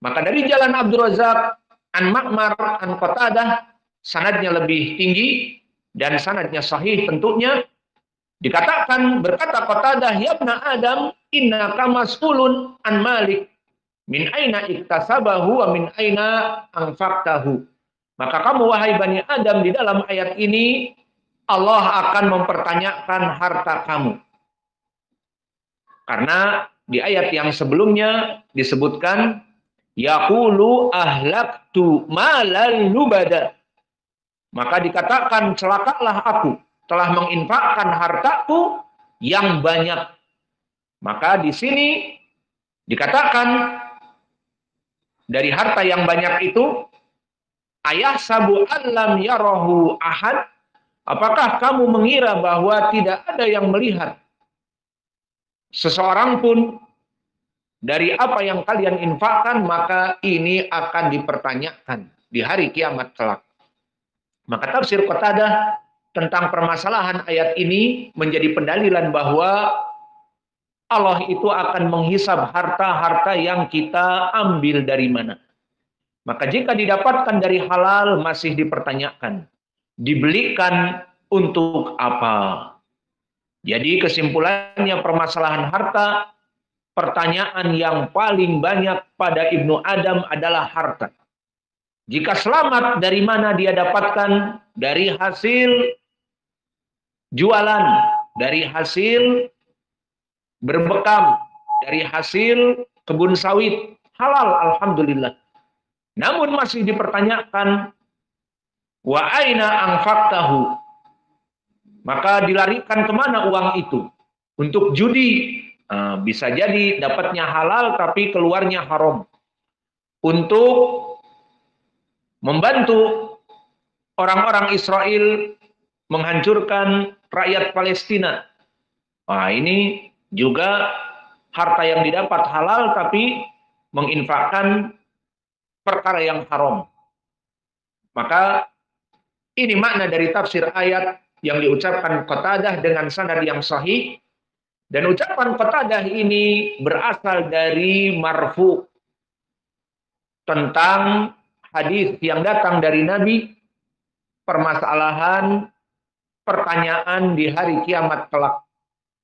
Maka dari jalan Abdul Razak an Ma'mar an Qatadah, sanadnya lebih tinggi dan sanadnya sahih tentunya. Dikatakan, berkata Qatadah, ya ibna Adam, innaka mas'ulun an Malik, min aina iktasabahu wa min aina anfaqtahu. Maka kamu wahai Bani Adam, di dalam ayat ini Allah akan mempertanyakan harta kamu. Karena di ayat yang sebelumnya disebutkan yaqulu ahlaktu malal lubada. Maka dikatakan celakalah aku, telah menginfakkan hartaku yang banyak. Maka di sini dikatakan dari harta yang banyak itu, ayah sabu alam yarahu ahad. Apakah kamu mengira bahwa tidak ada yang melihat seseorang pun dari apa yang kalian infakkan? Maka ini akan dipertanyakan di hari kiamat kelak. Maka tafsir Qatadah tentang permasalahan ayat ini menjadi pendalilan bahwa Allah itu akan menghisab harta-harta yang kita ambil dari mana. Maka jika didapatkan dari halal masih dipertanyakan. Dibelikan untuk apa? Jadi kesimpulannya permasalahan harta, pertanyaan yang paling banyak pada Ibnu Adam adalah harta. Jika selamat, dari mana dia dapatkan? Dari hasil jualan, dari hasil berbekam, dari hasil kebun sawit. Halal, alhamdulillah. Namun masih dipertanyakan, wa aina anfaqtahu? Maka dilarikan kemana uang itu? Untuk judi. Bisa jadi dapatnya halal tapi keluarnya haram. Untuk membantu orang-orang Israel menghancurkan rakyat Palestina. Ini juga harta yang didapat halal tapi menginfakkan perkara yang haram. Maka ini makna dari tafsir ayat yang diucapkan Qatadah dengan sanad yang sahih. Dan ucapan Qatadah ini berasal dari marfu tentang hadis yang datang dari Nabi, permasalahan pertanyaan di hari kiamat kelak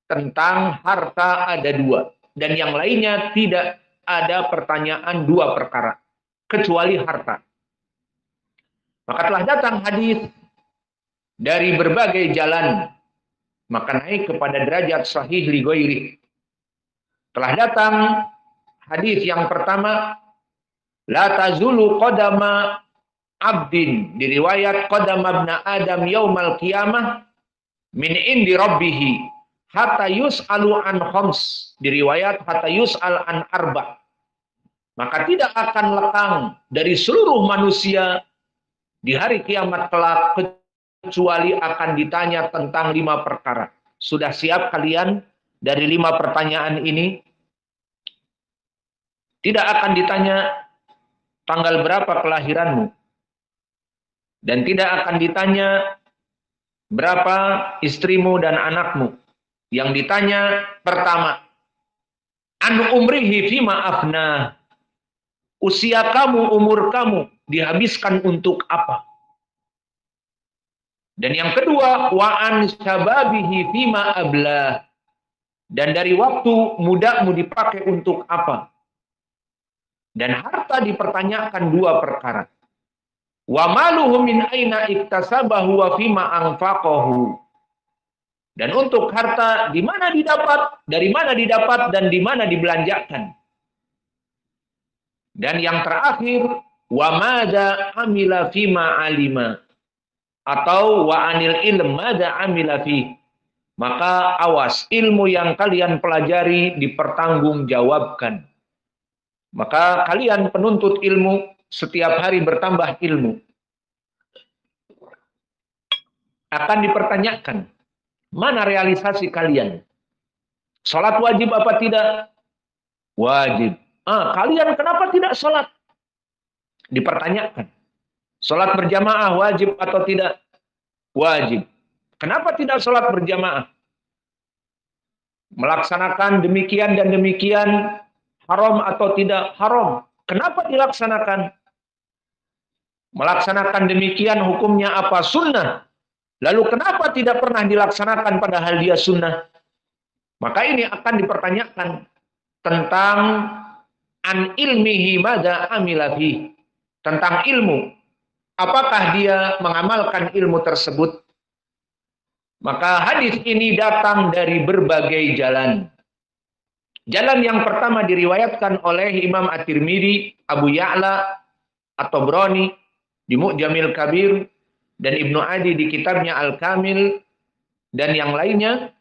tentang harta ada dua, dan yang lainnya tidak ada pertanyaan dua perkara kecuali harta. Maka telah datang hadis dari berbagai jalan, maka naik kepada derajat sahih li ghairi. Telah datang hadis yang pertama, la tazulu qadama abdin, diriwayat qadama ibna Adam yaumal qiyamah min indi rabbih hatta yus'alu an khams, diriwayat hatta yus'al an arba. Maka tidak akan lekang dari seluruh manusia di hari kiamat kelak kecuali akan ditanya tentang 5 perkara. Sudah siap kalian dari 5 pertanyaan ini? Tidak akan ditanya tanggal berapa kelahiranmu. Dan tidak akan ditanya berapa istrimu dan anakmu. Yang ditanya pertama, an umrihi fima afna. Usia kamu, umur kamu dihabiskan untuk apa? Dan yang kedua, wa an syababihi fima ablah. Dan dari waktu mudamu dipakai untuk apa? Dan harta dipertanyakan 2 perkara. Wa maluhu min aina iktasabahu wa fima anfaqahu. Dan untuk harta di mana didapat, dari mana didapat, dan di mana dibelanjakan. Dan yang terakhir, wa madza amila fima alima, atau wa anil ilm madza amila fi. Maka awas, ilmu yang kalian pelajari dipertanggungjawabkan. Maka kalian penuntut ilmu setiap hari bertambah ilmu. Akan dipertanyakan, mana realisasi kalian? Salat wajib apa tidak? Wajib. Kalian kenapa tidak salat? Dipertanyakan. Salat berjamaah wajib atau tidak? Wajib. Kenapa tidak salat berjamaah? Melaksanakan demikian dan demikian haram atau tidak? Haram. Kenapa dilaksanakan? Melaksanakan demikian hukumnya apa? Sunnah. Lalu kenapa tidak pernah dilaksanakan padahal dia sunnah? Maka ini akan dipertanyakan tentang an ilmihi madza amila fi. Tentang ilmu. Apakah dia mengamalkan ilmu tersebut? Maka hadis ini datang dari berbagai jalan. Jalan yang pertama diriwayatkan oleh Imam At-Tirmidzi, Abu Ya'la, At-Tabrani di Mu'jamil Kabir, dan Ibnu Adi di kitabnya Al-Kamil, dan yang lainnya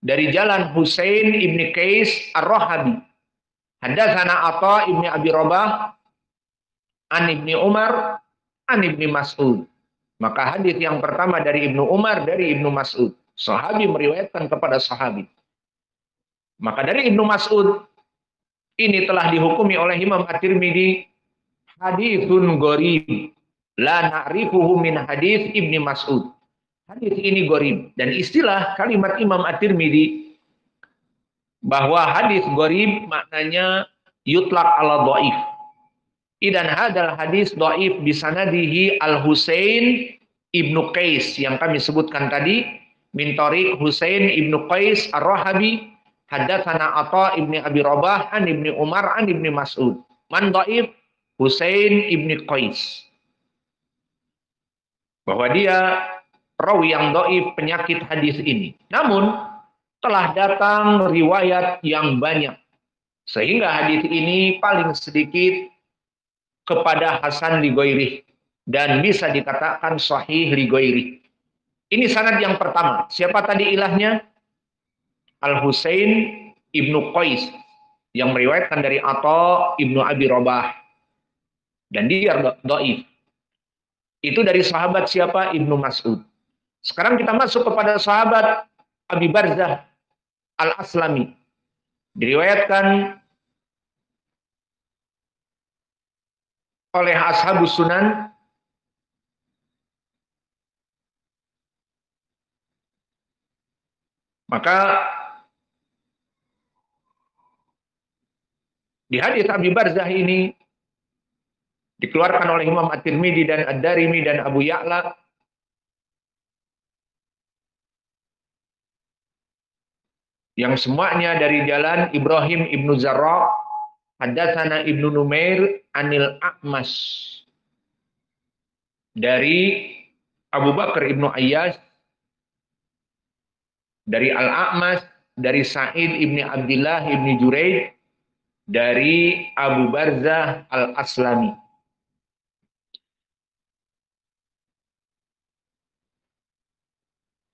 dari jalan Husain ibni Qais Ar-Rahabi. Haddatsana Atha ibni Abi Rabah an Ibni Umar an Ibni Mas'ud. Maka hadis yang pertama dari Ibnu Umar, dari Ibnu Mas'ud. Sahabi meriwayatkan kepada sahabi. Maka dari Ibnu Mas'ud, ini telah dihukumi oleh Imam At-Tirmidzi haditsun gharib la na'rifuhu min hadis Ibni Mas'ud. Hadis ini gharib, dan istilah kalimat Imam At-Tirmidzi bahwa hadis gharib maknanya yutlaq ala dhaif. Idan hadal hadis dhaif bisanadihi Al-Husain ibnu Qais yang kami sebutkan tadi min tariq Husain ibnu Qais Ar-Rahabi haddatsana Atha ibni Abi Rabah an Ibni Umar an Ibni Mas'ud. Man dhaif? Husain ibni Qais. Bahwa dia rawi yang dhaif penyakit hadis ini. Namun telah datang riwayat yang banyak sehingga hadis ini paling sedikit kepada Hasan li ghairih dan bisa dikatakan sahih li ghairih. Ini sanad yang pertama. Siapa tadi ilahnya? Al-Husain ibnu Qais yang meriwayatkan dari Atha ibnu Abi Rabah, dan dia dhaif. Itu dari sahabat siapa? Ibnu Mas'ud. Sekarang kita masuk kepada sahabat Abi Barzah Al-Aslami. Diriwayatkan oleh Ashabus Sunan maka di hadis Abi Barzah ini dikeluarkan oleh Imam At-Tirmidzi dan Ad-Darimi dan Abu Ya'la yang semuanya dari jalan Ibrahim ibnu Zarrah haddatsana Ibnu Numair anil A'mas dari Abu Bakar ibnu Ayyash dari Al-A'mas dari Sa'id ibni Abdullah ibni Juraid dari Abu Barzah Al-Aslami.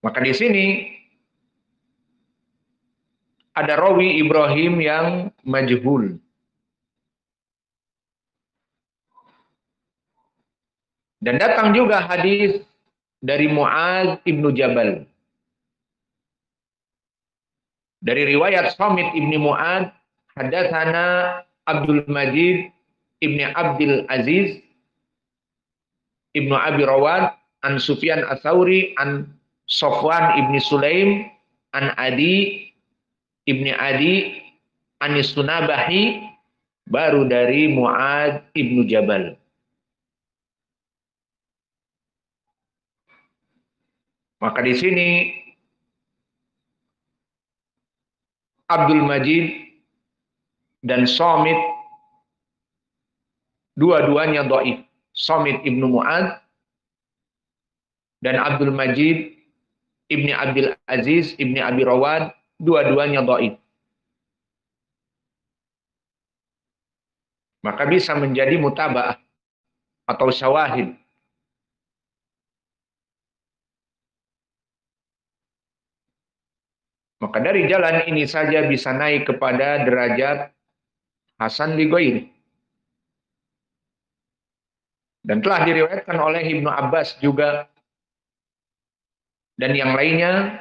Maka di sini ada rawi Ibrahim yang majhul. Dan datang juga hadis dari Mu'adz ibnu Jabal. Dari riwayat Samit ibni Mu'adz, haddatsana Abdul Majid ibni Abdul Aziz ibnu Abi Rawad an Sufyan Ats-Tsauri an Sofwan ibni Sulaim an Adi ibni Adi an Sunabahi, baru dari Mu'adz ibnu Jabal. Maka di sini Abdul Majid dan Samit dua-duanya dhaif. Samit ibnu Mu'adz dan Abdul Majid ibni Abdul Aziz ibni Abi Rawad, dua-duanya dhaif. Maka bisa menjadi mutaba'ah atau syawahid. Maka dari jalan ini saja bisa naik kepada derajat Hasan li ghairi. Dan telah diriwayatkan oleh Ibnu Abbas juga dan yang lainnya.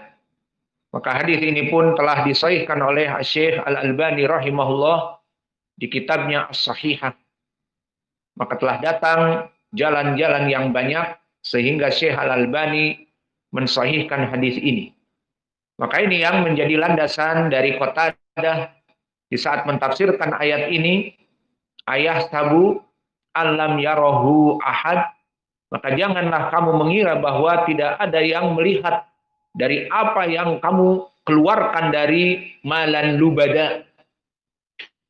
Maka hadis ini pun telah disahihkan oleh Syekh Al-Albani rahimahullah di kitabnya As-Sahihah. Maka telah datang jalan-jalan yang banyak sehingga Syekh Al-Albani mensahihkan hadis ini. Maka ini yang menjadi landasan dari Qatadah di saat mentafsirkan ayat ini. ayah sabu alam yarohu ahad, maka janganlah kamu mengira bahwa tidak ada yang melihat dari apa yang kamu keluarkan dari malan lubada.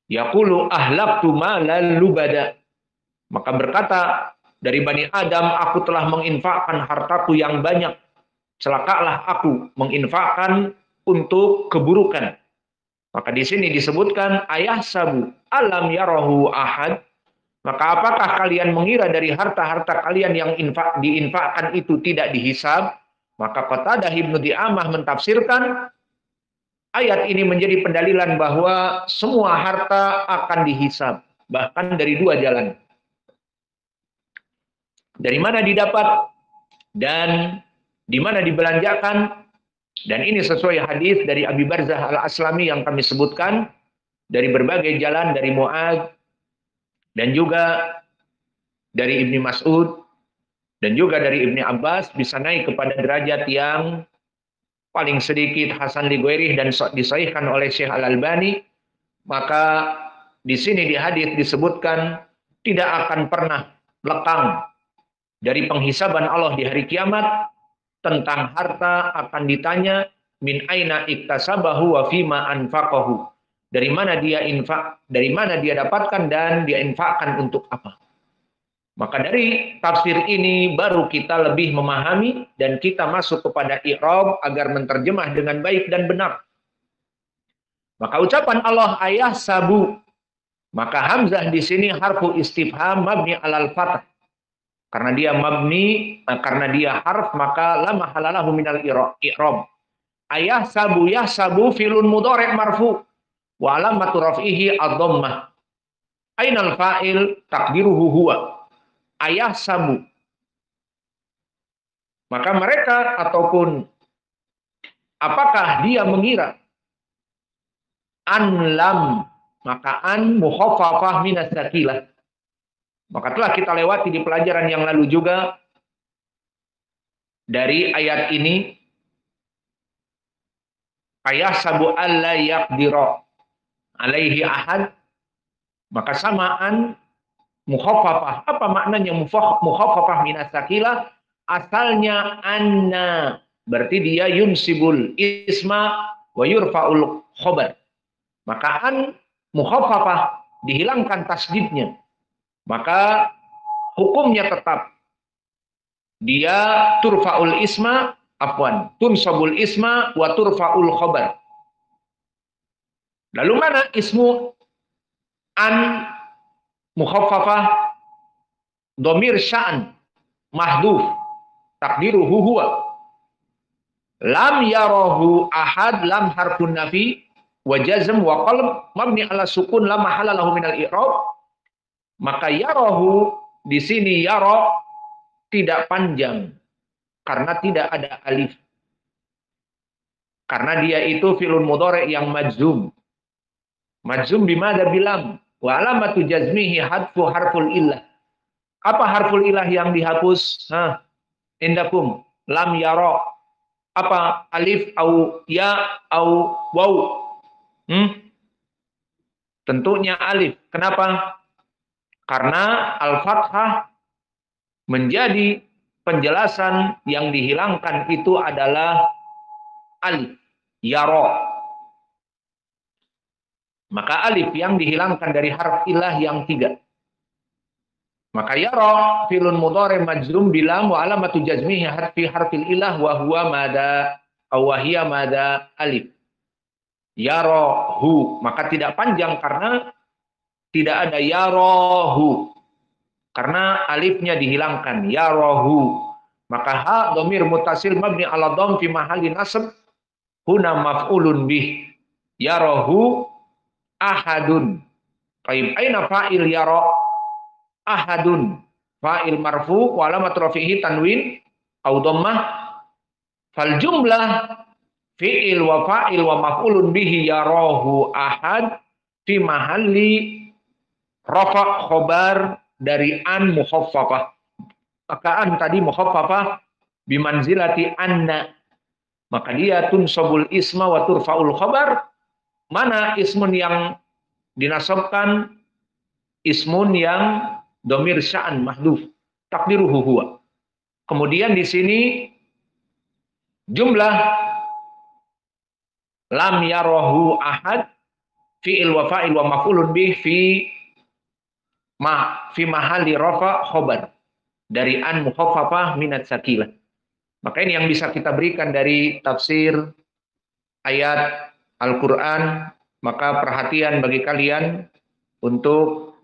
Yaqulu ahlaktu malan lubada. Maka berkata dari Bani Adam, aku telah menginfakkan hartaku yang banyak. Celakalah aku menginfakkan untuk keburukan. Maka di sini disebutkan ayah sabu alam yarahu ahad. Maka apakah kalian mengira dari harta-harta kalian yang diinfakkan itu tidak dihisab? Maka Qatadah Ibnu Di'amah mentafsirkan ayat ini menjadi pendalilan bahwa semua harta akan dihisab. Bahkan dari dua jalan. Dari mana didapat dan di mana dibelanjakan. Dan ini sesuai hadis dari Abi Barzah Al-Aslami yang kami sebutkan dari berbagai jalan, dari Mu'adz dan juga dari Ibni Mas'ud dan juga dari Ibni Abbas, bisa naik kepada derajat yang paling sedikit Hasan li Ghairih dan disahihkan oleh Syekh Al-Albani. Maka di sini di hadis disebutkan tidak akan pernah lekang dari penghisaban Allah di hari kiamat. Tentang harta akan ditanya min aina iktasabahu wa fima anfaqahu. Dari mana dia infak, dari mana dia dapatkan dan dia infakkan untuk apa. Maka dari tafsir ini baru kita lebih memahami dan kita masuk kepada i'rab agar menterjemah dengan baik dan benar. Maka ucapan Allah ayah sabu, maka hamzah di sini harfu istifham mabni alal fath. Karena dia mabni, karena dia harf, maka la mahalalahu minal i'rab. Ayah sabu yahsabu filun mudhari' marfu wa alamatu raf'ihi ad-dhammah. Ainal fa'il takdiruhu huwa. Ayah sabu. Maka mereka ataupun apakah dia mengira an lam, maka an mukhaffafah minas sakilah. Maka telah kita lewati di pelajaran yang lalu juga dari ayat ini ayah sabu alla yaqdira alaihi ahad, maka samaan mukhaffafah. Apa maknanya mukhaffafah minas sakilah? Asalnya anna, berarti dia yunsibul isma wa yurfa'ul khobar. Maka an mukhaffafah, dihilangkan tasdidnya. Maka hukumnya tetap dia turfa'ul isma, tunsabul isma wa turfa'ul khobar. Lalu mana ismu an mukhaffafah domir sya'an mahduf takdiruhu huwa. Lam yarahu ahad, lam harfun nafi wa jazm wa qalb mabni ala sukun la mahala lahu minal i'rab. Maka yarahu di sini yara tidak panjang karena tidak ada alif. Karena dia itu fi'lun mudhari' yang majzum. Majzum bimada bilam wa alamatu jazmihi hadfu harful illah. Apa harful ilah yang dihapus? Indakum lam yara. Apa alif au ya au waw? Tentunya alif. Kenapa? Karena al-fathah menjadi penjelasan yang dihilangkan itu adalah alif, yara. Maka alif yang dihilangkan dari harf ilah yang 3. Maka yara filun mudhari majzum bilam wa alamatu jazmihi harfil ilah wa huwa mada aw hiya mada alif. Yarahu, maka tidak panjang karena tidak ada yarahu. Karena alifnya dihilangkan, yarahu. Maka ha dhamir muttasil mabni ala dhamm fi mahalli nasb huna maf'ulun bih. Yarahu ahadun. Qaib aina fa'il yara? Ahadun. Fa'il marfu wa alamat rafihi tanwin au dhammah. Fal jumlah fi'il wa fa'il wa maf'ulun bihi yarahu ahad fi mahalli rafa' khobar dari an mukhaffafah. Maka an tadi mukhaffafah bimanzilati anna. Maka dia tunsabul isma wa turfa'ul khabar. Mana ismun yang dinasabkan ismun yang domir sya'an mahdhuf, takdiruhu huwa. Kemudian di sini jumlah lam yarahu ahad fi'il wa fa'il wa maf'ulun bih fi mahalli rafa khobar dari an mukhaffafah minat sakilah. Maka ini yang bisa kita berikan dari tafsir ayat Al-Quran. Maka perhatian bagi kalian untuk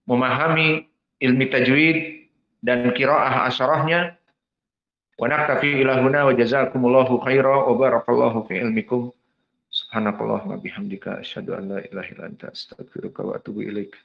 memahami ilmi tajwid dan qiraah asyarahnya. Wa naktafi ila huna wa jazakumullahu khaira wa barakallahu fi ilmikum. Subhanakallah wa bihamdika asyhadu an la ilaha illa anta astaghfiruka wa atubu ilaik.